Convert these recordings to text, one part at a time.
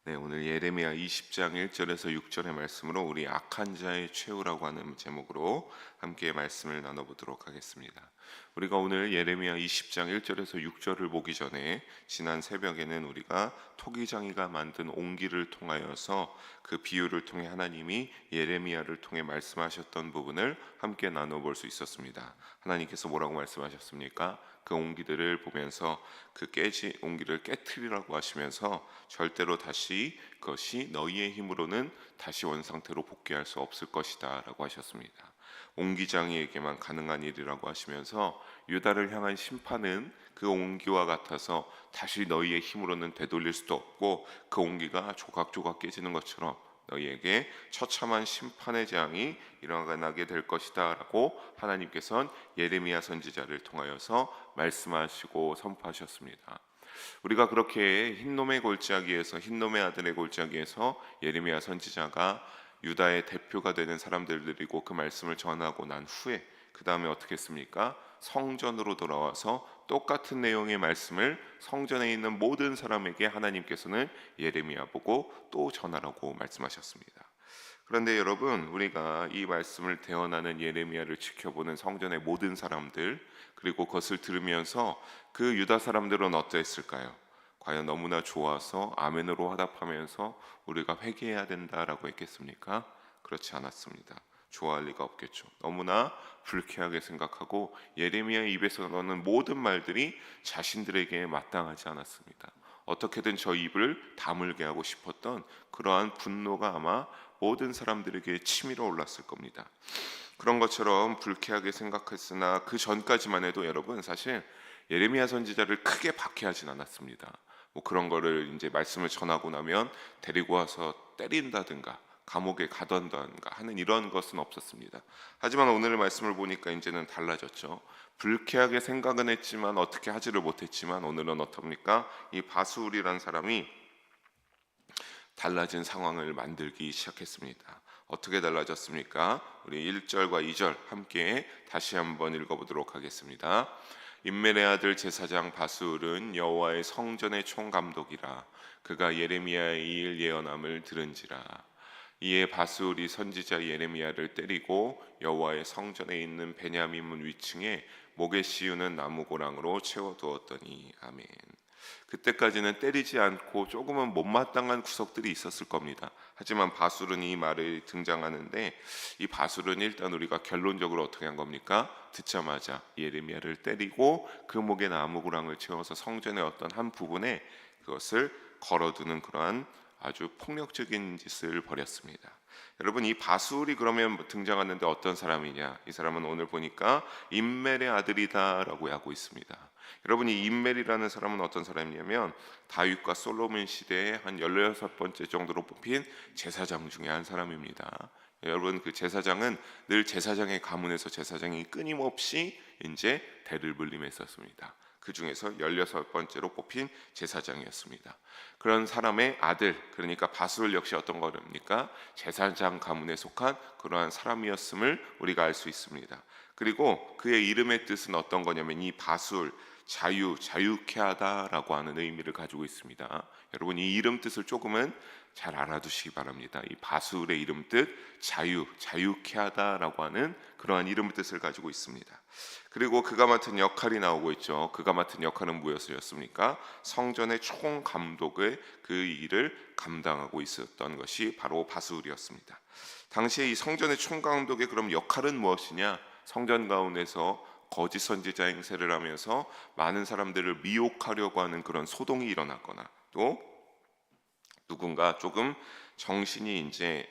네, 오늘 예레미야 20장 1절에서 6절의 말씀으로 우리 악한 자의 최후라고 하는 제목으로 함께 말씀을 나눠보도록 하겠습니다. 우리가 오늘 예레미야 20장 1절에서 6절을 보기 전에 지난 새벽에는 우리가 토기장이가 만든 옹기를 통하여서 그 비유를 통해 하나님이 예레미야를 통해 말씀하셨던 부분을 함께 나눠볼 수 있었습니다. 하나님께서 뭐라고 말씀하셨습니까? 그 옹기들을 보면서 그 옹기를 깨트리라고 하시면서 절대로 다시 그것이 너희의 힘으로는 다시 원상태로 복귀할 수 없을 것이다 라고 하셨습니다. 옹기장이에게만 가능한 일이라고 하시면서 유다를 향한 심판은 그 옹기와 같아서 다시 너희의 힘으로는 되돌릴 수도 없고 그 옹기가 조각조각 깨지는 것처럼 너희에게 처참한 심판의 재앙이 일어나게 될 것이다 라고 하나님께서는 예레미야 선지자를 통하여서 말씀하시고 선포하셨습니다. 우리가 그렇게 흰놈의 골짜기에서 흰놈의 아들의 골짜기에서 예레미야 선지자가 유다의 대표가 되는 사람들 들이고 그 말씀을 전하고 난 후에 그 다음에 어떻게 했습니까? 성전으로 돌아와서 똑같은 내용의 말씀을 성전에 있는 모든 사람에게 하나님께서는 예레미야 보고 또 전하라고 말씀하셨습니다. 그런데 여러분, 우리가 이 말씀을 대언하는 예레미야를 지켜보는 성전의 모든 사람들, 그리고 그것을 들으면서 그 유다 사람들은 어떠했을까요? 과연 너무나 좋아서 아멘으로 화답하면서 우리가 회개해야 된다라고 했겠습니까? 그렇지 않았습니다. 좋아할 리가 없겠죠. 너무나 불쾌하게 생각하고 예레미야의 입에서 나오는 모든 말들이 자신들에게 마땅하지 않았습니다. 어떻게든 저 입을 다물게 하고 싶었던 그러한 분노가 아마 모든 사람들에게 치밀어 올랐을 겁니다. 그런 것처럼 불쾌하게 생각했으나 그 전까지만 해도 여러분 사실 예레미야 선지자를 크게 박해하진 않았습니다. 뭐 그런 거를 이제 말씀을 전하고 나면 데리고 와서 때린다든가 감옥에 가던가 하는 이런 것은 없었습니다. 하지만 오늘의 말씀을 보니까 이제는 달라졌죠. 불쾌하게 생각은 했지만 어떻게 하지를 못했지만 오늘은 어떻습니까? 이 바수울이라는 사람이 달라진 상황을 만들기 시작했습니다. 어떻게 달라졌습니까? 우리 1절과 2절 함께 다시 한번 읽어보도록 하겠습니다. 임멜의 아들 제사장 바수울은 여호와의 성전의 총감독이라. 그가 예레미야의 이 일 예언함을 들은지라. 이에 바수울이 선지자 예레미야를 때리고 여호와의 성전에 있는 베냐민 문 위층에 목에 씌우는 나무고랑으로 채워두었더니. 아멘. 그때까지는 때리지 않고 조금은 못마땅한 구석들이 있었을 겁니다. 하지만 바술은 이 말이 등장하는데 이 바술은 일단 우리가 결론적으로 어떻게 한 겁니까? 듣자마자 예레미야를 때리고 그 목에 나무구랑을 채워서 성전의 어떤 한 부분에 그것을 걸어두는 그러한 아주 폭력적인 짓을 벌였습니다. 여러분, 이 바술이 그러면 등장하는데 어떤 사람이냐? 이 사람은 오늘 보니까 임멜의 아들이다라고 하고 있습니다. 여러분, 이 임멜이라는 사람은 어떤 사람이냐면 다윗과 솔로몬 시대에 한 16번째 정도로 뽑힌 제사장 중에 한 사람입니다. 여러분, 그 제사장은 늘 제사장의 가문에서 제사장이 끊임없이 이제 대를 물림했었습니다. 그 중에서 16번째로 뽑힌 제사장이었습니다. 그런 사람의 아들, 그러니까 바술 역시 어떤 거랍니까? 제사장 가문에 속한 그러한 사람이었음을 우리가 알 수 있습니다. 그리고 그의 이름의 뜻은 어떤 거냐면 이 바술, 자유케 하다라고 하는 의미를 가지고 있습니다. 여러분, 이 이름 뜻을 조금은 잘 알아두시기 바랍니다. 이 바술의 이름 뜻 자유케 하다라고 하는 그러한 이름 뜻을 가지고 있습니다. 그리고 그가 맡은 역할이 나오고 있죠. 그가 맡은 역할은 무엇이었습니까? 성전의 총감독의 그 일을 감당하고 있었던 것이 바로 바술이었습니다. 당시에 이 성전의 총감독의 그럼 역할은 무엇이냐? 성전 가운데서 거짓 선지자 행세를 하면서 많은 사람들을 미혹하려고 하는 그런 소동이 일어났거나 또 누군가 조금 정신이 이제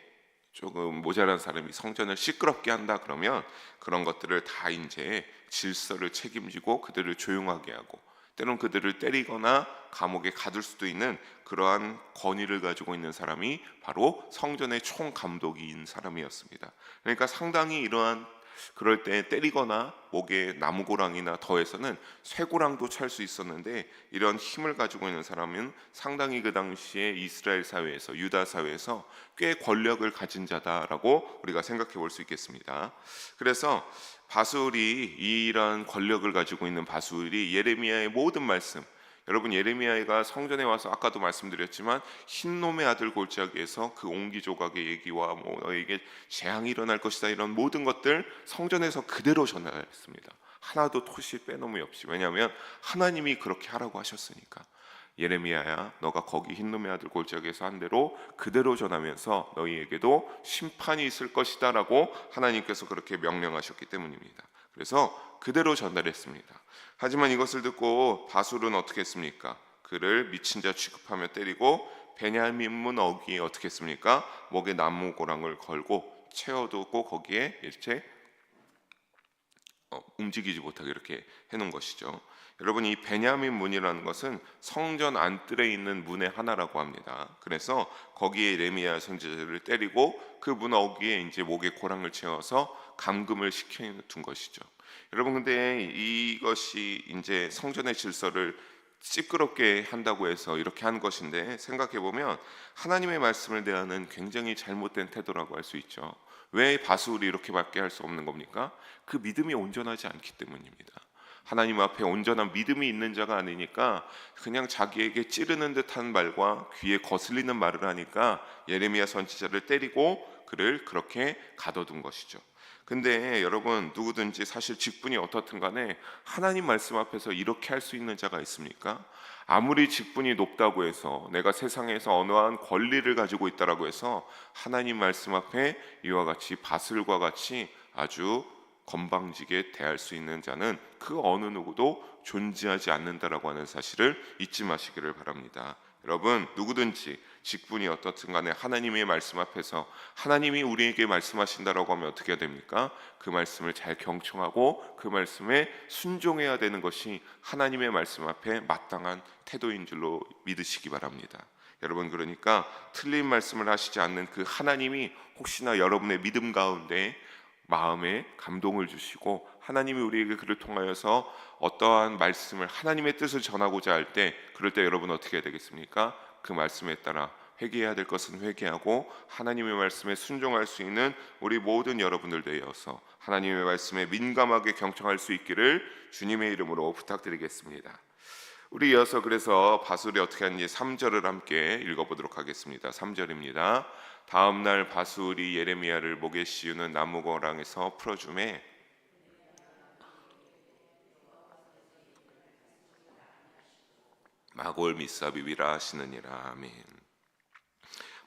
조금 모자란 사람이 성전을 시끄럽게 한다 그러면 그런 것들을 다 이제 질서를 책임지고 그들을 조용하게 하고 때론 그들을 때리거나 감옥에 가둘 수도 있는 그러한 권위를 가지고 있는 사람이 바로 성전의 총감독인 사람이었습니다. 그러니까 상당히 이러한 그럴 때 때리거나 목에 나무고랑이나 더해서는 쇠고랑도 찰 수 있었는데 이런 힘을 가지고 있는 사람은 상당히 그 당시에 이스라엘 사회에서 유다 사회에서 꽤 권력을 가진 자다라고 우리가 생각해 볼 수 있겠습니다. 그래서 바술이 이런 권력을 가지고 있는 바술이 예레미야의 모든 말씀, 여러분, 예레미야가 성전에 와서 아까도 말씀드렸지만 흰놈의 아들 골짜기에서 그 옹기조각의 얘기와 뭐 너에게 재앙이 일어날 것이다 이런 모든 것들 성전에서 그대로 전달했습니다. 하나도 토시 빼놓음이 없이. 왜냐하면 하나님이 그렇게 하라고 하셨으니까. 예레미야야, 너가 거기 흰놈의 아들 골짜기에서 한 대로 그대로 전하면서 너희에게도 심판이 있을 것이다 라고 하나님께서 그렇게 명령하셨기 때문입니다. 그래서 그대로 전달했습니다. 하지만 이것을 듣고 바술은 어떻게 했습니까? 그를 미친 자 취급하며 때리고 베냐민 문 어귀에 어떻게 했습니까? 목에 나무고랑을 걸고 채워두고 거기에 이렇게 움직이지 못하게 이렇게 해놓은 것이죠. 여러분, 이 베냐민 문이라는 것은 성전 안뜰에 있는 문의 하나라고 합니다. 그래서 거기에 예레미야 선지자를 때리고 그 문 어귀에 이제 목에 고랑을 채워서 감금을 시켜둔 것이죠. 여러분, 근데 이것이 이제 성전의 질서를 시끄럽게 한다고 해서 이렇게 한 것인데, 생각해 보면 하나님의 말씀을 대하는 굉장히 잘못된 태도라고 할 수 있죠. 왜 바술이 이렇게밖에 할 수 없는 겁니까? 그 믿음이 온전하지 않기 때문입니다. 하나님 앞에 온전한 믿음이 있는 자가 아니니까 그냥 자기에게 찌르는 듯한 말과 귀에 거슬리는 말을 하니까 예레미야 선지자를 때리고 그를 그렇게 가둬둔 것이죠. 근데 여러분, 누구든지 사실 직분이 어떻든 간에 하나님 말씀 앞에서 이렇게 할 수 있는 자가 있습니까? 아무리 직분이 높다고 해서 내가 세상에서 어떠한 권리를 가지고 있다라고 해서 하나님 말씀 앞에 이와 같이 바슬과 같이 아주 건방지게 대할 수 있는 자는 그 어느 누구도 존재하지 않는다라고 하는 사실을 잊지 마시기를 바랍니다. 여러분, 누구든지 직분이 어떻든 간에 하나님의 말씀 앞에서 하나님이 우리에게 말씀하신다라고 하면 어떻게 해야 됩니까? 그 말씀을 잘 경청하고 그 말씀에 순종해야 되는 것이 하나님의 말씀 앞에 마땅한 태도인 줄로 믿으시기 바랍니다. 여러분, 그러니까 틀린 말씀을 하시지 않는 그 하나님이 혹시나 여러분의 믿음 가운데 마음에 감동을 주시고 하나님이 우리에게 그를 통하여서 어떠한 말씀을 하나님의 뜻을 전하고자 할 때, 그럴 때 여러분 어떻게 해야 되겠습니까? 그 말씀에 따라 회개해야 될 것은 회개하고 하나님의 말씀에 순종할 수 있는 우리 모든 여러분들 되어서 하나님의 말씀에 민감하게 경청할 수 있기를 주님의 이름으로 부탁드리겠습니다. 우리 이어서 그래서 바술이 어떻게 하는지 3절을 함께 읽어보도록 하겠습니다. 3절입니다. 다음 날 바술이 예레미야를 목에 씌우는 나무거랑에서 풀어주매 마골 미사비비라 하시느니라. 아멘.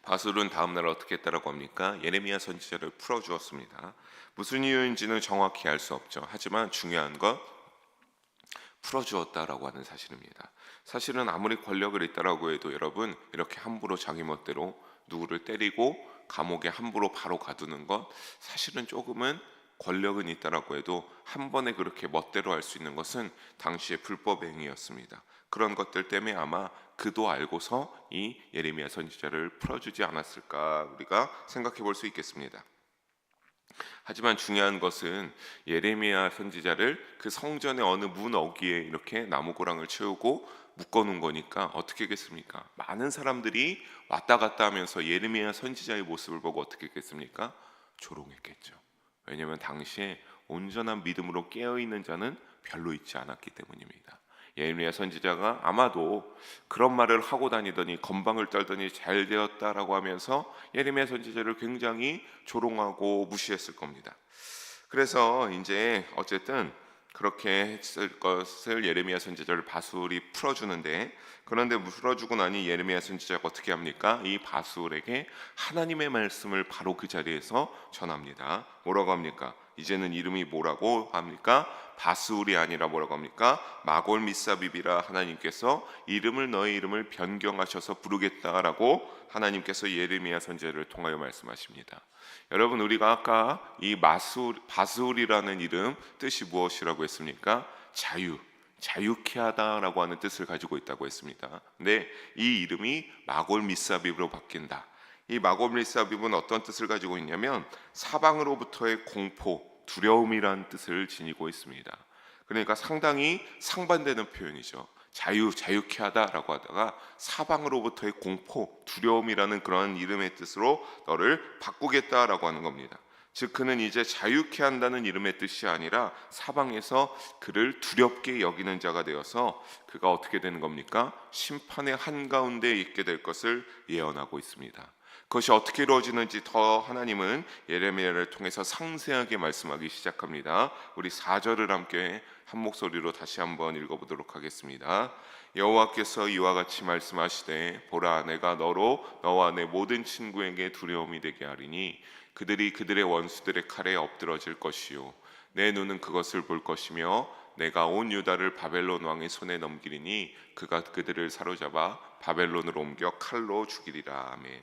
바술은 다음 날 어떻게 했다라고 합니까? 예레미야 선지자를 풀어주었습니다. 무슨 이유인지는 정확히 알 수 없죠. 하지만 중요한 것, 풀어주었다라고 하는 사실입니다. 사실은 아무리 권력을 있다라고 해도 여러분, 이렇게 함부로 자기 멋대로 누구를 때리고 감옥에 함부로 바로 가두는 것, 사실은 조금은 권력은 있다라고 해도 한 번에 그렇게 멋대로 할 수 있는 것은 당시의 불법 행위였습니다. 그런 것들 때문에 아마 그도 알고서 이 예레미야 선지자를 풀어주지 않았을까 우리가 생각해 볼 수 있겠습니다. 하지만 중요한 것은 예레미야 선지자를 그 성전의 어느 문 어귀에 이렇게 나무고랑을 채우고 묶어놓은 거니까 어떻게 하겠습니까? 많은 사람들이 왔다 갔다 하면서 예레미야 선지자의 모습을 보고 어떻게 했겠습니까? 조롱했겠죠. 왜냐하면 당시에 온전한 믿음으로 깨어있는 자는 별로 있지 않았기 때문입니다. 예레미야 선지자가 아마도 그런 말을 하고 다니더니 건방을 떨더니 잘 되었다라고 하면서 예레미야 선지자를 굉장히 조롱하고 무시했을 겁니다. 그래서 이제 어쨌든 그렇게 했을 것을 예레미야 선지자를 바술이 풀어주는데, 그런데 풀어주고 나니 예레미야 선지자가 어떻게 합니까? 이 바술에게 하나님의 말씀을 바로 그 자리에서 전합니다. 뭐라고 합니까? 이제는 이름이 뭐라고 합니까? 바술이 아니라 뭐라고 합니까? 마골 미사비비라. 하나님께서 이름을 너의 이름을 변경하셔서 부르겠다라고 하나님께서 예레미야 선지자를 통하여 말씀하십니다. 여러분, 우리가 아까 이 바술이라는 이름 뜻이 무엇이라고 했습니까? 자유케 하다라고 하는 뜻을 가지고 있다고 했습니다. 근데 이 이름이 마골 미사비브로 바뀐다. 이 마골 미사비브는 어떤 뜻을 가지고 있냐면 사방으로부터의 공포, 두려움이란 뜻을 지니고 있습니다. 그러니까 상당히 상반되는 표현이죠. 자유케 하다라고 하다가 사방으로부터의 공포, 두려움이라는 그런 이름의 뜻으로 너를 바꾸겠다라고 하는 겁니다. 즉 그는 이제 자유케 한다는 이름의 뜻이 아니라 사방에서 그를 두렵게 여기는 자가 되어서 그가 어떻게 되는 겁니까? 심판의 한가운데 있게 될 것을 예언하고 있습니다. 그것이 어떻게 이루어지는지 더 하나님은 예레미야를 통해서 상세하게 말씀하기 시작합니다. 우리 4절을 함께 한 목소리로 다시 한번 읽어보도록 하겠습니다. 여호와께서 이와 같이 말씀하시되 보라 내가 너로 너와 내 모든 친구에게 두려움이 되게 하리니 그들이 그들의 원수들의 칼에 엎드러질 것이요 내 눈은 그것을 볼 것이며 내가 온 유다를 바벨론 왕의 손에 넘기리니 그가 그들을 사로잡아 바벨론으로 옮겨 칼로 죽이리라. 아멘.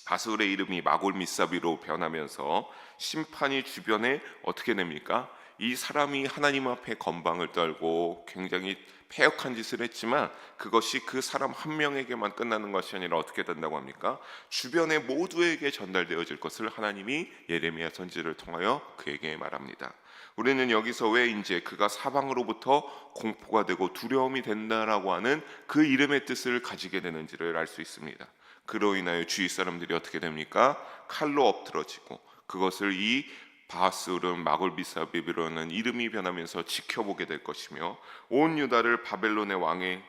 바술의 이름이 마골미사비로 변하면서 심판이 주변에 어떻게 됩니까? 이 사람이 하나님 앞에 건방을 떨고 굉장히 패역한 짓을 했지만 그것이 그 사람 한 명에게만 끝나는 것이 아니라 어떻게 된다고 합니까? 주변의 모두에게 전달되어질 것을 하나님이 예레미야 선지자를 통하여 그에게 말합니다. 우리는 여기서 왜 이제 그가 사방으로부터 공포가 되고 두려움이 된다라고 하는 그 이름의 뜻을 가지게 되는지를 알 수 있습니다. 그로 인하여 주위 사람들이 어떻게 됩니까? 칼로 엎드러지고 그것을 이 바술은 마골비사비비로는 이름이 변하면서 지켜보게 될 것이며 온 유다를 바벨론의 왕에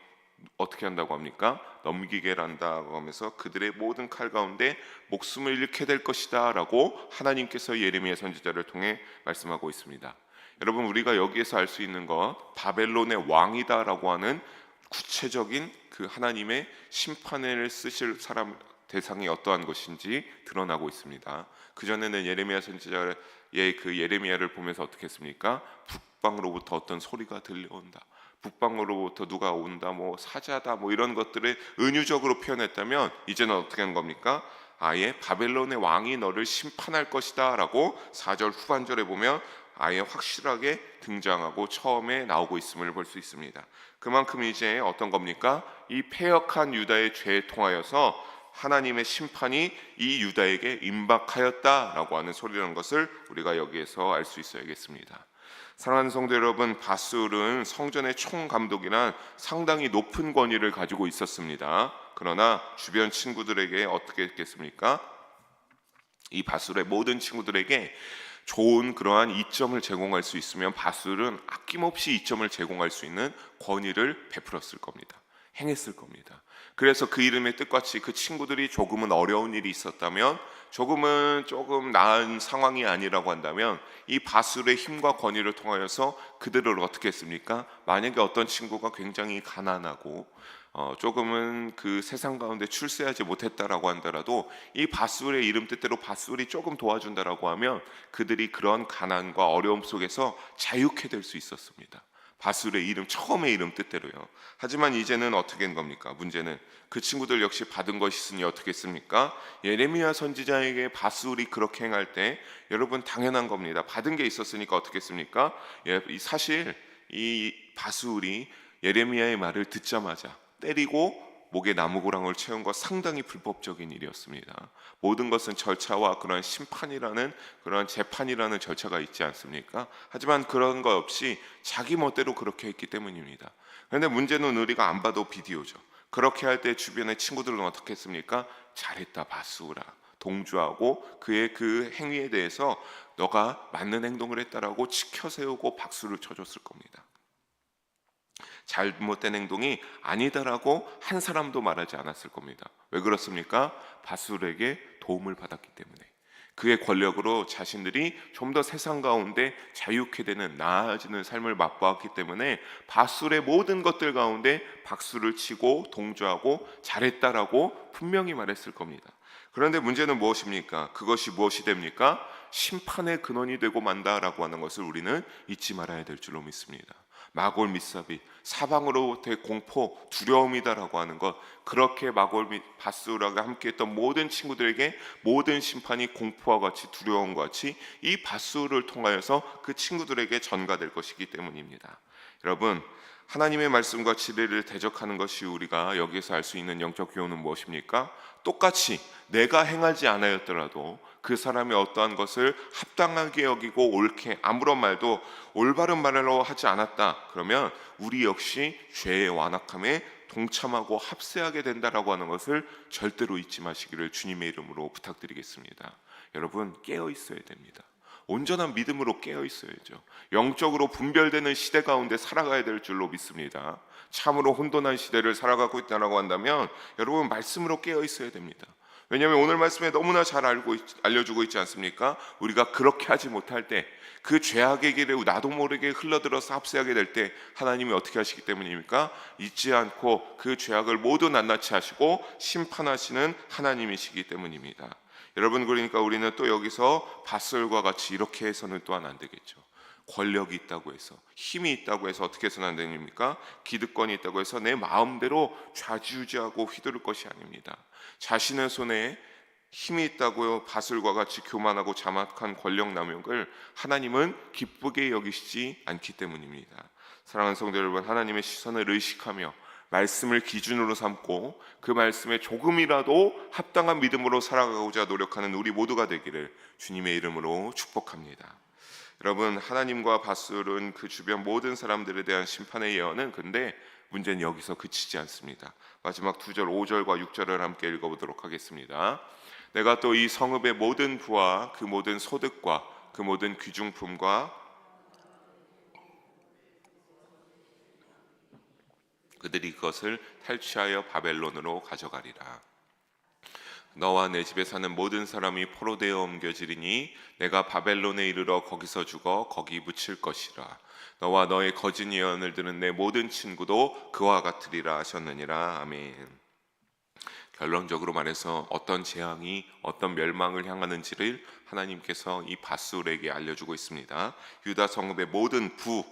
어떻게 한다고 합니까? 넘기게 한다고 하면서 그들의 모든 칼 가운데 목숨을 잃게 될 것이다 라고 하나님께서 예레미야 선지자를 통해 말씀하고 있습니다. 여러분 우리가 여기에서 알 수 있는 것 바벨론의 왕이다 라고 하는 구체적인 그 하나님의 심판을 쓰실 사람 대상이 어떠한 것인지 드러나고 있습니다. 그전에는 예레미야 선지자의 그 예레미야를 보면서 어떻게 했습니까? 북방으로부터 어떤 소리가 들려온다. 북방으로부터 누가 온다, 뭐 사자다, 뭐 이런 것들을 은유적으로 표현했다면 이제는 어떻게 하는 겁니까? 아예 바벨론의 왕이 너를 심판할 것이다 라고 4절 후반절에 보면 아예 확실하게 등장하고 처음에 나오고 있음을 볼 수 있습니다. 그만큼 이제 어떤 겁니까? 이 패역한 유다의 죄에 통하여서 하나님의 심판이 이 유다에게 임박하였다라고 하는 소리라는 것을 우리가 여기에서 알 수 있어야겠습니다. 사랑하는 성도 여러분, 바술은 성전의 총감독이란 상당히 높은 권위를 가지고 있었습니다. 그러나 주변 친구들에게 어떻게 했겠습니까? 이 바술의 모든 친구들에게 좋은 그러한 이점을 제공할 수 있으면 바술은 아낌없이 이점을 제공할 수 있는 권위를 베풀었을 겁니다. 행했을 겁니다. 그래서 그 이름의 뜻같이 그 친구들이 조금은 어려운 일이 있었다면 조금 나은 상황이 아니라고 한다면 이 바술의 힘과 권위를 통하여서 그들을 어떻게 했습니까? 만약에 어떤 친구가 굉장히 가난하고 조금은 그 세상 가운데 출세하지 못했다라고 한다라도 이 바술의 이름 뜻대로 바술이 조금 도와준다라고 하면 그들이 그런 가난과 어려움 속에서 자유케 될 수 있었습니다. 바술의 이름, 처음의 이름 뜻대로요. 하지만 이제는 어떻게 된 겁니까? 문제는 그 친구들 역시 받은 것이 있으니 어떻게 했습니까? 예레미야 선지자에게 바술이 그렇게 행할 때 여러분 당연한 겁니다. 받은 게 있었으니까 어떻게 했습니까? 사실 이 바술이 예레미야의 말을 듣자마자 때리고 목에 나무고랑을 채운 것 상당히 불법적인 일이었습니다. 모든 것은 절차와 그런 심판이라는 그런 재판이라는 절차가 있지 않습니까? 하지만 그런 것 없이 자기 멋대로 그렇게 했기 때문입니다. 그런데 문제는 우리가 안 봐도 비디오죠. 그렇게 할 때 주변의 친구들은 어떻게 했습니까? 잘했다 바수라 동조하고 그의 그 행위에 대해서 너가 맞는 행동을 했다라고 치켜세우고 박수를 쳐줬을 겁니다. 잘못된 행동이 아니다라고 한 사람도 말하지 않았을 겁니다. 왜 그렇습니까? 바술에게 도움을 받았기 때문에 그의 권력으로 자신들이 좀 더 세상 가운데 자유케 되는 나아지는 삶을 맛보았기 때문에 바술의 모든 것들 가운데 박수를 치고 동조하고 잘했다라고 분명히 말했을 겁니다. 그런데 문제는 무엇입니까? 그것이 무엇이 됩니까? 심판의 근원이 되고 만다라고 하는 것을 우리는 잊지 말아야 될 줄로 믿습니다. 마골 미사비 사방으로부터의 공포 두려움이다라고 하는 것, 그렇게 마골 및 바스라가 함께했던 모든 친구들에게 모든 심판이 공포와 같이 두려움과 같이 이 바스를 통하여서 그 친구들에게 전가될 것이기 때문입니다. 여러분, 하나님의 말씀과 진리를 대적하는 것이 우리가 여기에서 알 수 있는 영적 교훈은 무엇입니까? 똑같이 내가 행하지 않았더라도 그 사람이 어떠한 것을 합당하게 여기고 옳게 아무런 말도 올바른 말로 하지 않았다 그러면 우리 역시 죄의 완악함에 동참하고 합세하게 된다라고 하는 것을 절대로 잊지 마시기를 주님의 이름으로 부탁드리겠습니다. 여러분 깨어 있어야 됩니다. 온전한 믿음으로 깨어 있어야죠. 영적으로 분별되는 시대 가운데 살아가야 될 줄로 믿습니다. 참으로 혼돈한 시대를 살아가고 있다고 한다면 여러분 말씀으로 깨어 있어야 됩니다. 왜냐하면 오늘 말씀에 너무나 잘 알려주고 있지 않습니까? 우리가 그렇게 하지 못할 때, 그 죄악의 길에 나도 모르게 흘러들어서 합세하게 될 때 하나님이 어떻게 하시기 때문입니까? 잊지 않고 그 죄악을 모두 낱낱이 하시고 심판하시는 하나님이시기 때문입니다. 여러분, 그러니까 우리는 또 여기서 바슬과 같이 이렇게 해서는 또한 안 되겠죠. 권력이 있다고 해서, 힘이 있다고 해서 어떻게 해서는 안 됩니까? 기득권이 있다고 해서 내 마음대로 좌지우지하고 휘두를 것이 아닙니다. 자신의 손에 힘이 있다고요 바슬과 같이 교만하고 자막한 권력 남용을 하나님은 기쁘게 여기시지 않기 때문입니다. 사랑하는 성도 여러분, 하나님의 시선을 의식하며 말씀을 기준으로 삼고 그 말씀에 조금이라도 합당한 믿음으로 살아가고자 노력하는 우리 모두가 되기를 주님의 이름으로 축복합니다. 여러분, 하나님과 바술은 그 주변 모든 사람들에 대한 심판의 예언은, 근데 문제는 여기서 그치지 않습니다. 마지막 2절 5절과 6절을 함께 읽어보도록 하겠습니다. 내가 또 이 성읍의 모든 부와 그 모든 소득과 그 모든 귀중품과 그들이 그것을 탈취하여 바벨론으로 가져가리라. 너와 내 집에 사는 모든 사람이 포로되어 옮겨지리니 내가 바벨론에 이르러 거기서 죽어 거기 묻힐 것이라. 너와 너의 거짓 예언을 들은 내 모든 친구도 그와 같으리라 하셨느니라. 아멘. 결론적으로 말해서 어떤 재앙이 어떤 멸망을 향하는지를 하나님께서 이 바술에게 알려주고 있습니다. 유다 성읍의 모든 부,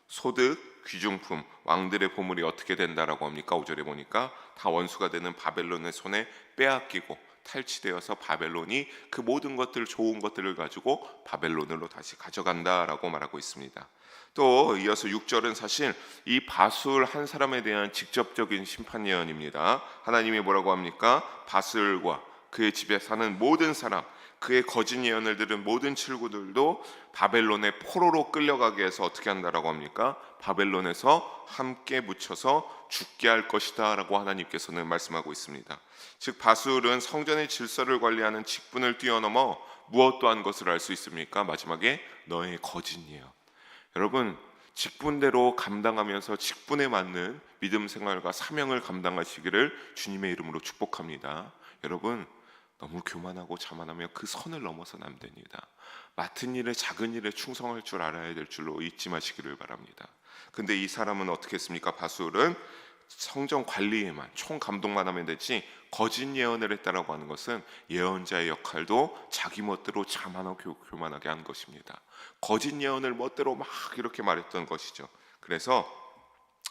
소득, 귀중품, 왕들의 보물이 어떻게 된다라고 합니까? 5절에 보니까 다 원수가 되는 바벨론의 손에 빼앗기고 탈취되어서 바벨론이 그 모든 것들, 좋은 것들을 가지고 바벨론으로 다시 가져간다라고 말하고 있습니다. 또 이어서 6절은 사실 이 바술 한 사람에 대한 직접적인 심판 예언입니다. 하나님이 뭐라고 합니까? 바술과 그의 집에 사는 모든 사람, 그의 거짓 예언을 들은 모든 친구들도 바벨론의 포로로 끌려가게 해서 어떻게 한다라고 합니까? 바벨론에서 함께 묻혀서 죽게 할 것이다 라고 하나님께서는 말씀하고 있습니다. 즉 바술은 성전의 질서를 관리하는 직분을 뛰어넘어 무엇도 한 것을 알 수 있습니까? 마지막에 너의 거짓 예언. 여러분, 직분대로 감당하면서 직분에 맞는 믿음 생활과 사명을 감당하시기를 주님의 이름으로 축복합니다. 여러분, 너무 교만하고 자만하며 그 선을 넘어서는 안 됩니다. 맡은 일에 작은 일에 충성할 줄 알아야 될 줄로 잊지 마시기를 바랍니다. 근데 이 사람은 어떻게 했습니까? 바술은 성전 관리에만 총 감독만 하면 되지 거짓 예언을 했다라고 하는 것은 예언자의 역할도 자기 멋대로 자만하고 교만하게 한 것입니다. 거짓 예언을 멋대로 막 이렇게 말했던 것이죠. 그래서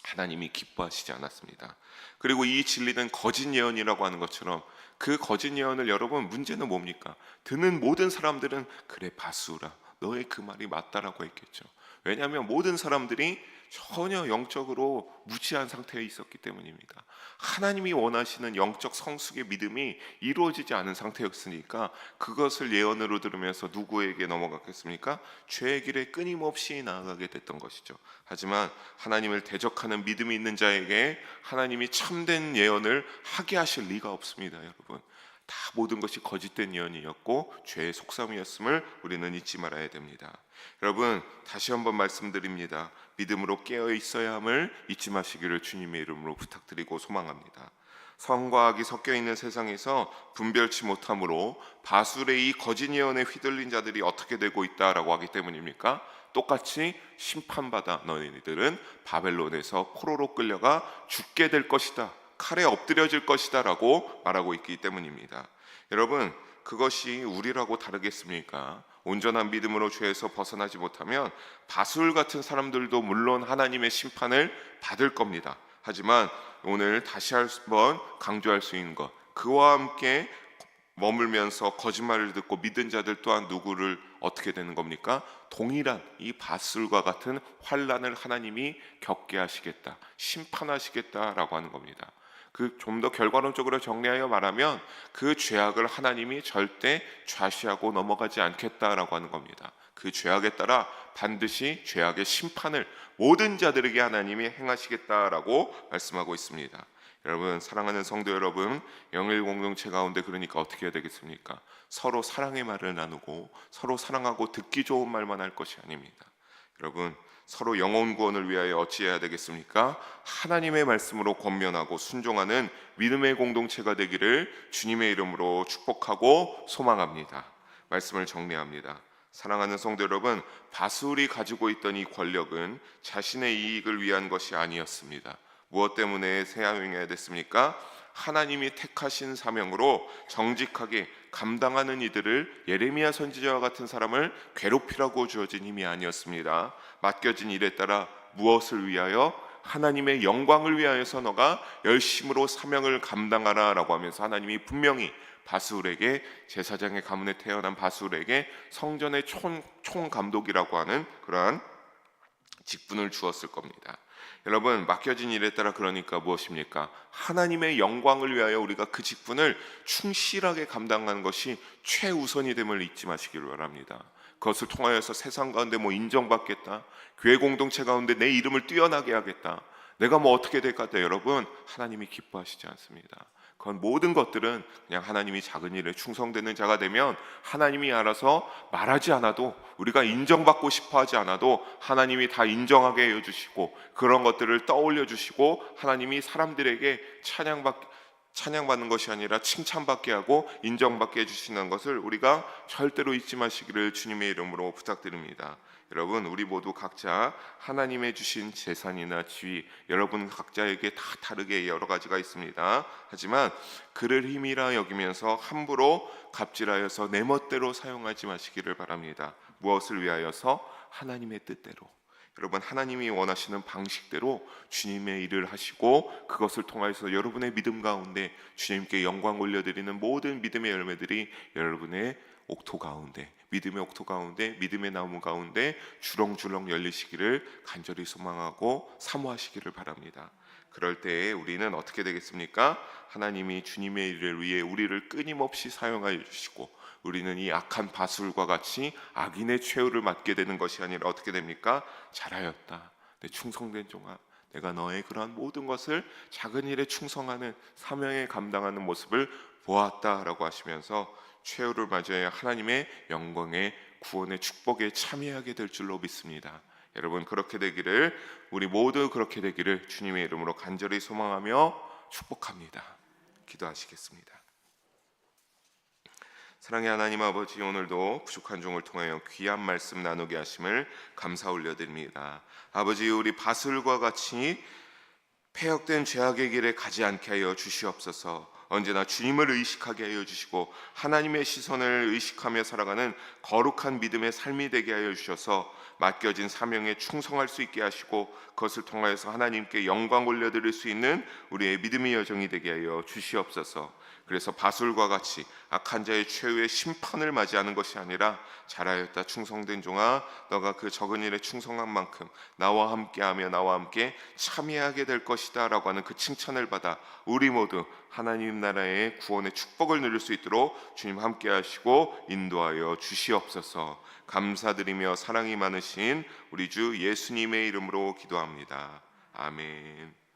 하나님이 기뻐하시지 않았습니다. 그리고 이 진리는 거짓 예언이라고 하는 것처럼 그 거짓 예언을, 여러분 문제는 뭡니까? 듣는 모든 사람들은 그래 바수라 너의 그 말이 맞다라고 했겠죠. 왜냐하면 모든 사람들이 전혀 영적으로 무지한 상태에 있었기 때문입니다. 하나님이 원하시는 영적 성숙의 믿음이 이루어지지 않은 상태였으니까 그것을 예언으로 들으면서 누구에게 넘어갔겠습니까? 죄의 길에 끊임없이 나아가게 됐던 것이죠. 하지만 하나님을 대적하는 믿음이 있는 자에게 하나님이 참된 예언을 하게 하실 리가 없습니다. 여러분, 다 모든 것이 거짓된 예언이었고 죄의 속셈이었음을 우리는 잊지 말아야 됩니다. 여러분, 다시 한번 말씀드립니다. 믿음으로 깨어 있어야 함을 잊지 마시기를 주님의 이름으로 부탁드리고 소망합니다. 선과 악이 섞여 있는 세상에서 분별치 못함으로 바술의 이 거짓 예언에 휘둘린 자들이 어떻게 되고 있다라고 하기 때문입니까? 똑같이 심판받아 너희들은 바벨론에서 포로로 끌려가 죽게 될 것이다, 칼에 엎드려질 것이다 라고 말하고 있기 때문입니다. 여러분, 그것이 우리라고 다르겠습니까? 온전한 믿음으로 죄에서 벗어나지 못하면 바술 같은 사람들도 물론 하나님의 심판을 받을 겁니다. 하지만 오늘 다시 한번 강조할 수 있는 것, 그와 함께 머물면서 거짓말을 듣고 믿은 자들 또한 누구를 어떻게 되는 겁니까? 동일한 이 바술과 같은 환난을 하나님이 겪게 하시겠다, 심판하시겠다라고 하는 겁니다. 그 좀 더 결과론적으로 정리하여 말하면 그 죄악을 하나님이 절대 좌시하고 넘어가지 않겠다라고 하는 겁니다. 그 죄악에 따라 반드시 죄악의 심판을 모든 자들에게 하나님이 행하시겠다라고 말씀하고 있습니다. 여러분, 사랑하는 성도 여러분, 영일 공동체 가운데 그러니까 어떻게 해야 되겠습니까? 서로 사랑의 말을 나누고 서로 사랑하고 듣기 좋은 말만 할 것이 아닙니다. 여러분, 서로 영혼 구원을 위하여 어찌해야 되겠습니까? 하나님의 말씀으로 권면하고 순종하는 믿음의 공동체가 되기를 주님의 이름으로 축복하고 소망합니다. 말씀을 정리합니다. 사랑하는 성도 여러분, 바술이 가지고 있던 이 권력은 자신의 이익을 위한 것이 아니었습니다. 무엇 때문에 사용해야 됐습니까? 하나님이 택하신 사명으로 정직하게 감당하는 이들을 예레미야 선지자와 같은 사람을 괴롭히라고 주어진 힘이 아니었습니다. 맡겨진 일에 따라 무엇을 위하여? 하나님의 영광을 위하여서 너가 열심으로 사명을 감당하라 라고 하면서 하나님이 분명히 바술에게, 제사장의 가문에 태어난 바술에게 성전의 총감독이라고 하는 그러한 직분을 주었을 겁니다. 여러분, 맡겨진 일에 따라 그러니까 무엇입니까? 하나님의 영광을 위하여 우리가 그 직분을 충실하게 감당하는 것이 최우선이 됨을 잊지 마시기를 바랍니다. 그것을 통하여서 세상 가운데 인정받겠다, 교회 공동체 가운데 내 이름을 뛰어나게 하겠다, 내가 어떻게 될까 때 여러분, 하나님이 기뻐하시지 않습니다. 그건 모든 것들은 그냥 하나님이 작은 일에 충성되는 자가 되면 하나님이 알아서 말하지 않아도, 우리가 인정받고 싶어 하지 않아도 하나님이 다 인정하게 해주시고 그런 것들을 떠올려 주시고 하나님이 사람들에게 찬양받는 것이 아니라 칭찬받게 하고 인정받게 해주시는 것을 우리가 절대로 잊지 마시기를 주님의 이름으로 부탁드립니다. 여러분, 우리 모두 각자 하나님의 주신 재산이나 지위, 여러분 각자에게 다 다르게 여러 가지가 있습니다. 하지만 그를 힘이라 여기면서 함부로 갑질하여서 내 멋대로 사용하지 마시기를 바랍니다. 무엇을 위하여서? 하나님의 뜻대로. 여러분, 하나님이 원하시는 방식대로 주님의 일을 하시고 그것을 통해서 여러분의 믿음 가운데 주님께 영광 올려드리는 모든 믿음의 열매들이 여러분의 옥토 가운데, 믿음의 옥토 가운데, 믿음의 나무 가운데 주렁주렁 열리시기를 간절히 소망하고 사모하시기를 바랍니다. 그럴 때에 우리는 어떻게 되겠습니까? 하나님이 주님의 일을 위해 우리를 끊임없이 사용하여 주시고 우리는 이 악한 바술과 같이 악인의 최후를 맞게 되는 것이 아니라 어떻게 됩니까? 잘하였다, 내 충성된 종아, 내가 너의 그러한 모든 것을 작은 일에 충성하는 사명에 감당하는 모습을 보았다라고 하시면서 최후를 맞이하여 하나님의 영광의 구원의 축복에 참여하게 될 줄로 믿습니다. 여러분, 그렇게 되기를, 우리 모두 그렇게 되기를 주님의 이름으로 간절히 소망하며 축복합니다. 기도하시겠습니다. 사랑의 하나님 아버지, 오늘도 부족한 종을 통하여 귀한 말씀 나누게 하심을 감사 올려드립니다. 아버지, 우리 바술과 같이 폐역된 죄악의 길에 가지 않게 하여 주시옵소서. 언제나 주님을 의식하게 하여 주시고 하나님의 시선을 의식하며 살아가는 거룩한 믿음의 삶이 되게 하여 주셔서 맡겨진 사명에 충성할 수 있게 하시고 그것을 통하여서 하나님께 영광 올려드릴 수 있는 우리의 믿음의 여정이 되게 하여 주시옵소서. 그래서 바술과 같이 악한 자의 최후의 심판을 맞이하는 것이 아니라 잘하였다 충성된 종아, 너가 그 적은 일에 충성한 만큼 나와 함께하며 나와 함께 참여하게 될 것이다 라고 하는 그 칭찬을 받아 우리 모두 하나님 나라의 구원의 축복을 누릴 수 있도록 주님 함께 하시고 인도하여 주시옵소서. 감사드리며 사랑이 많으신 우리 주 예수님의 이름으로 기도합니다. 아멘.